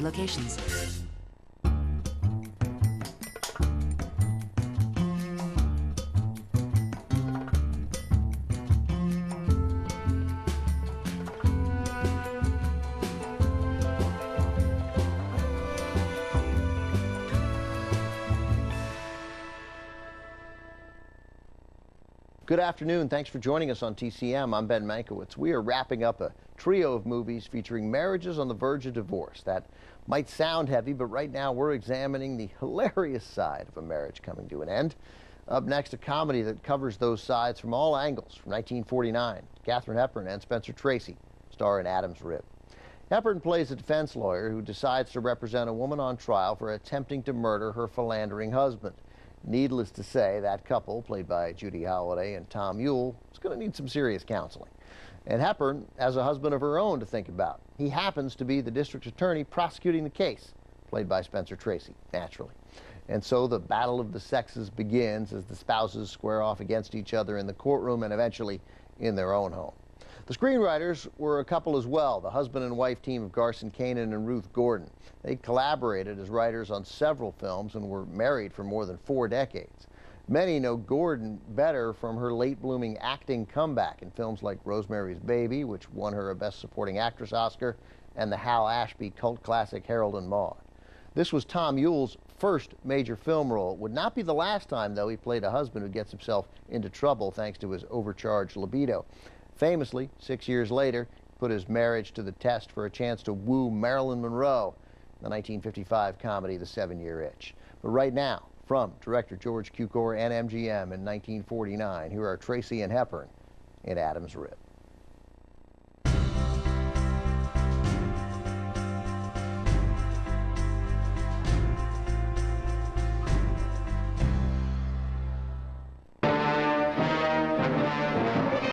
locations. Good afternoon. Thanks for joining us on TCM. I'm Ben Mankiewicz. We are wrapping up a trio of movies featuring marriages on the verge of divorce. That might sound heavy, but right now we're examining the hilarious side of a marriage coming to an end. Up next, a comedy that covers those sides from all angles. From 1949, Katharine Hepburn and Spencer Tracy star in Adam's Rib. Hepburn plays a defense lawyer who decides to represent a woman on trial for attempting to murder her philandering husband. Needless to say, that couple, played by Judy Holliday and Tom Ewell, is going to need some serious counseling. And Hepburn has a husband of her own to think about. He happens to be the district attorney prosecuting the case, played by Spencer Tracy, naturally. And so the battle of the sexes begins as the spouses square off against each other in the courtroom and eventually in their own home. The screenwriters were a couple as well, the husband and wife team of Garson Kanin and Ruth Gordon. They collaborated as writers on several films and were married for more than 4 decades. Many know Gordon better from her late-blooming acting comeback in films like Rosemary's Baby, which won her a Best Supporting Actress Oscar, and the Hal Ashby cult classic Harold and Maude. This was Tom Ewell's first major film role. It would not be the last time, though, he played a husband who gets himself into trouble thanks to his overcharged libido. Famously, 6 years later, he put his marriage to the test for a chance to woo Marilyn Monroe in the 1955 comedy The 7-Year Itch. But right now, from director George Cukor and MGM in 1949, here are Tracy and Hepburn in Adam's Rib.